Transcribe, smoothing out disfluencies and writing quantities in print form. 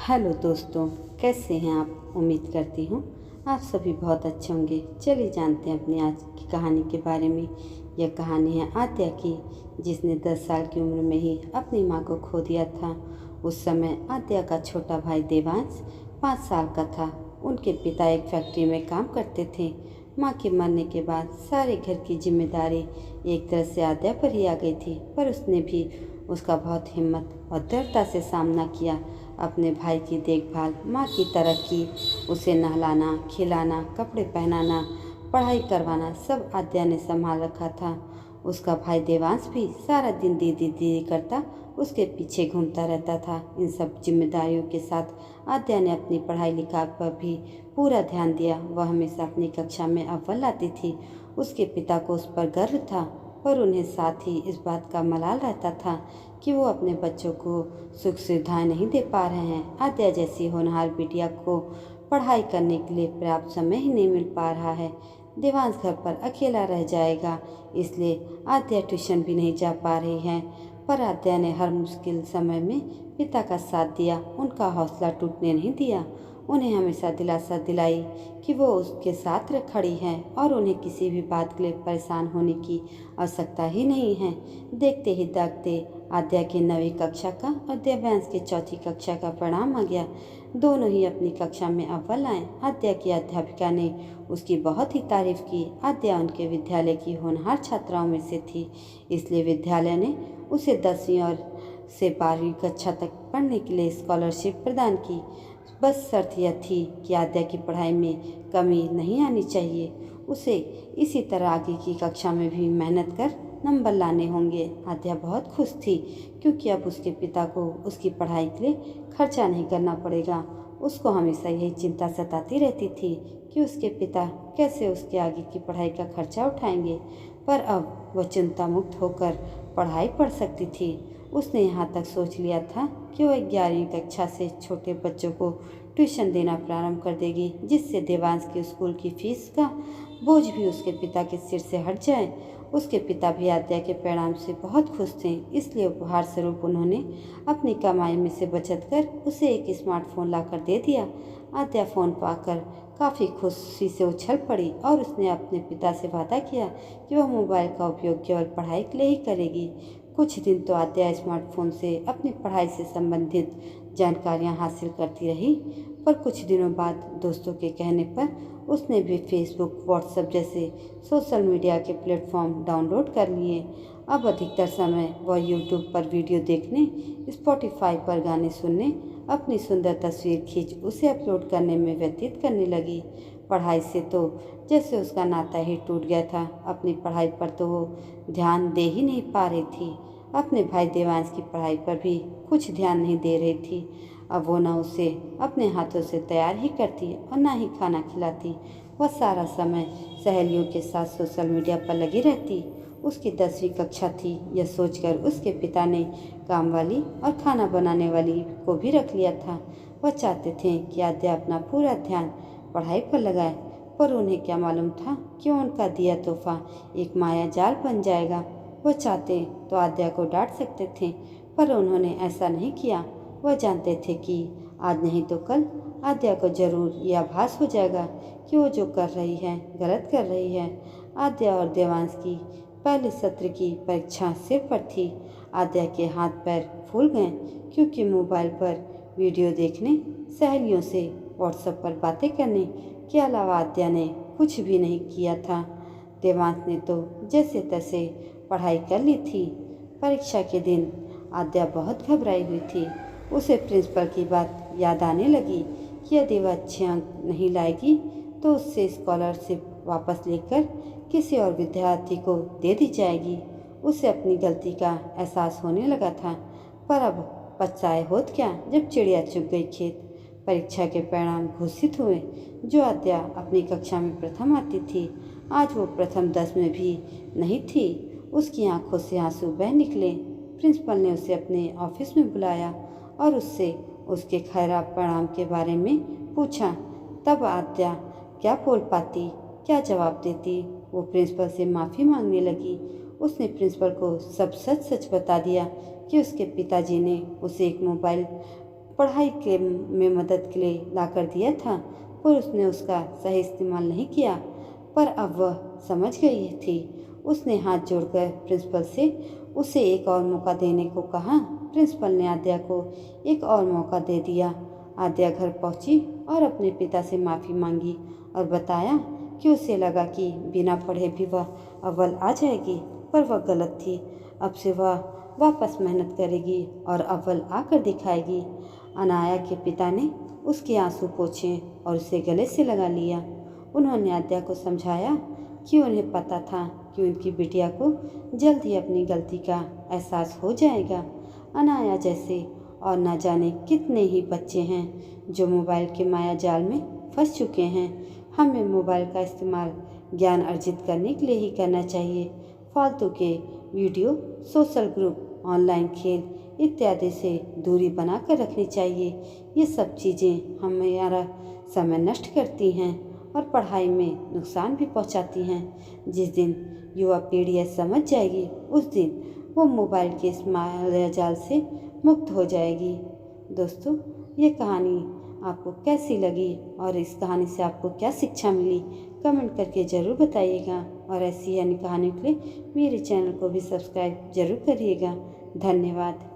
Hello दोस्तों, कैसे हैं आप। उम्मीद करती हूँ आप सभी बहुत अच्छे होंगे। चलिए जानते हैं अपनी आज की कहानी के बारे में। यह कहानी है आद्या की, जिसने 10 साल की उम्र में ही अपनी माँ को खो दिया था। उस समय आद्या का छोटा भाई देवांश 5 साल का था। उनके पिता एक फैक्ट्री में काम करते थे। माँ के मरने के बाद सारे घर की जिम्मेदारी एक तरह से आद्या पर ही आ गई थी, पर उसने भी उसका बहुत हिम्मत और दृढ़ता से सामना किया। अपने भाई की देखभाल माँ की तरह की। उसे नहलाना, खिलाना, कपड़े पहनाना, पढ़ाई करवाना सब आद्या ने संभाल रखा था। उसका भाई देवांश भी सारा दिन दीदी दीदी करता उसके पीछे घूमता रहता था। इन सब जिम्मेदारियों के साथ आद्या ने अपनी पढ़ाई लिखाई पर भी पूरा ध्यान दिया। वह हमेशा अपनी कक्षा में अव्वल आती थी। उसके पिता को उस पर गर्व था, पर उन्हें साथ ही इस बात का मलाल रहता था कि वो अपने बच्चों को सुख सुविधाएं नहीं दे पा रहे हैं। आद्या जैसी होनहार बिटिया को पढ़ाई करने के लिए पर्याप्त समय ही नहीं मिल पा रहा है। देवांश घर पर अकेला रह जाएगा, इसलिए आद्या ट्यूशन भी नहीं जा पा रही है। पर आद्या ने हर मुश्किल समय में पिता का साथ दिया, उनका हौसला टूटने नहीं दिया। उन्हें हमेशा दिलासा दिलाई कि वो उसके साथ खड़ी है और उन्हें किसी भी बात के लिए परेशान होने की आवश्यकता ही नहीं है। देखते ही देखते आद्या की 9वीं कक्षा का और देवांश की 4थी कक्षा का परिणाम आ गया। दोनों ही अपनी कक्षा में अव्वल आए। आद्या की अध्यापिका ने उसकी बहुत ही तारीफ की। आद्या उनके विद्यालय की होनहार छात्राओं में से थी, इसलिए विद्यालय ने उसे 10वीं और से 12वीं कक्षा तक पढ़ने के लिए स्कॉलरशिप प्रदान की। बस शर्त यह थी कि आद्या की पढ़ाई में कमी नहीं आनी चाहिए। उसे इसी तरह आगे की कक्षा में भी मेहनत कर नंबर लाने होंगे। आद्या बहुत खुश थी, क्योंकि अब उसके पिता को उसकी पढ़ाई के लिए खर्चा नहीं करना पड़ेगा। उसको हमेशा यही चिंता सताती रहती थी कि उसके पिता कैसे उसके आगे की पढ़ाई का खर्चा उठाएंगे, पर अब वह चिंता मुक्त होकर पढ़ाई पढ़ सकती थी। उसने यहाँ तक सोच लिया था कि वह 11वीं कक्षा से छोटे बच्चों को ट्यूशन देना प्रारंभ कर देगी, जिससे देवांश की स्कूल की फीस का बोझ भी उसके पिता के सिर से हट जाए। उसके पिता भी आद्या के परिणाम से बहुत खुश थे, इसलिए उपहार स्वरूप उन्होंने अपनी कमाई में से बचत कर उसे एक स्मार्टफोन लाकर दे दिया। आद्या फोन पाकर काफ़ी खुशी से उछल पड़ी और उसने अपने पिता से वादा किया कि वह मोबाइल का उपयोग केवल पढ़ाई के लिए ही करेगी। कुछ दिन तो आद्या स्मार्टफोन से अपनी पढ़ाई से संबंधित जानकारियां हासिल करती रही, पर कुछ दिनों बाद दोस्तों के कहने पर उसने भी फेसबुक, व्हाट्सएप जैसे सोशल मीडिया के प्लेटफॉर्म डाउनलोड कर लिए। अब अधिकतर समय वह यूट्यूब पर वीडियो देखने, स्पॉटिफाई पर गाने सुनने, अपनी सुंदर तस्वीर खींच उसे अपलोड करने में व्यतीत करने लगी। पढ़ाई से तो जैसे उसका नाता ही टूट गया था। अपनी पढ़ाई पर तो वो ध्यान दे ही नहीं पा रही थी। अपने भाई देवांश की पढ़ाई पर भी कुछ ध्यान नहीं दे रही थी। अब वो न उसे अपने हाथों से तैयार ही करती और न ही खाना खिलाती। वह सारा समय सहेलियों के साथ सोशल मीडिया पर लगी रहती। उसकी 10वीं कक्षा थी, यह सोचकर उसके पिता ने काम वाली और खाना बनाने वाली को भी रख लिया था। वह चाहते थे कि आद्या अपना पूरा ध्यान पढ़ाई पर लगाए, पर उन्हें क्या मालूम था कि उनका दिया तोहफा एक माया जाल बन जाएगा। वह चाहते तो आद्या को डांट सकते थे, पर उन्होंने ऐसा नहीं किया। वह जानते थे कि आज नहीं तो कल आद्या को जरूर यह आभास हो जाएगा कि वो जो कर रही है गलत कर रही है। आद्या और देवांश की पहले सत्र की परीक्षा सिर पर थी। आद्या के हाथ पैर फूल गए, क्योंकि मोबाइल पर वीडियो देखने, सहेलियों से व्हाट्सएप पर बातें करने के अलावा आद्या ने कुछ भी नहीं किया था। देवांश ने तो जैसे तैसे पढ़ाई कर ली थी। परीक्षा के दिन आद्या बहुत घबराई हुई थी। उसे प्रिंसिपल की बात याद आने लगी कि यदि वह अच्छे अंक नहीं लाएगी तो उससे स्कॉलरशिप वापस लेकर किसी और विद्यार्थी को दे दी जाएगी। उसे अपनी गलती का एहसास होने लगा था, पर अब पछताए होत क्या जब चिड़िया चुग गई खेत। परीक्षा के परिणाम घोषित हुए। जो आद्या अपनी कक्षा में प्रथम आती थी, आज वो प्रथम 10 में भी नहीं थी। उसकी आंखों से आंसू बह निकले। प्रिंसिपल ने उसे अपने ऑफिस में बुलाया और उससे उसके खराब परिणाम के बारे में पूछा। तब आद्या क्या बोल पाती, क्या जवाब देती। वो प्रिंसिपल से माफ़ी मांगने लगी। उसने प्रिंसिपल को सब सच सच बता दिया कि उसके पिताजी ने उसे एक मोबाइल पढ़ाई के में मदद के लिए ला कर दिया था, पर उसने उसका सही इस्तेमाल नहीं किया। पर अब वह समझ गई थी। उसने हाथ जोड़कर प्रिंसिपल से उसे एक और मौका देने को कहा। प्रिंसिपल ने आद्या को एक और मौका दे दिया। आद्या घर पहुंची और अपने पिता से माफ़ी मांगी और बताया कि उसे लगा कि बिना पढ़े भी वह अव्वल आ जाएगी, पर वह गलत थी। अब से वह वापस मेहनत करेगी और अव्वल आकर दिखाएगी। अनाया के पिता ने उसके आंसू पोंछे और उसे गले से लगा लिया। उन्होंने आद्या को समझाया कि उन्हें पता था कि उनकी बिटिया को जल्द ही अपनी गलती का एहसास हो जाएगा। अनाया जैसे और न जाने कितने ही बच्चे हैं जो मोबाइल के माया जाल में फंस चुके हैं। हमें मोबाइल का इस्तेमाल ज्ञान अर्जित करने के लिए ही करना चाहिए। फालतू के वीडियो, सोशल ग्रुप, ऑनलाइन खेल इत्यादि से दूरी बनाकर रखनी चाहिए। ये सब चीज़ें हमारा समय नष्ट करती हैं और पढ़ाई में नुकसान भी पहुंचाती हैं। जिस दिन युवा पीढ़ी यह समझ जाएगी, उस दिन वो मोबाइल के इस माया जाल से मुक्त हो जाएगी। दोस्तों, ये कहानी आपको कैसी लगी और इस कहानी से आपको क्या शिक्षा मिली, कमेंट करके ज़रूर बताइएगा। और ऐसी अन्य कहानियों के लिए मेरे चैनल को भी सब्सक्राइब जरूर करिएगा। धन्यवाद।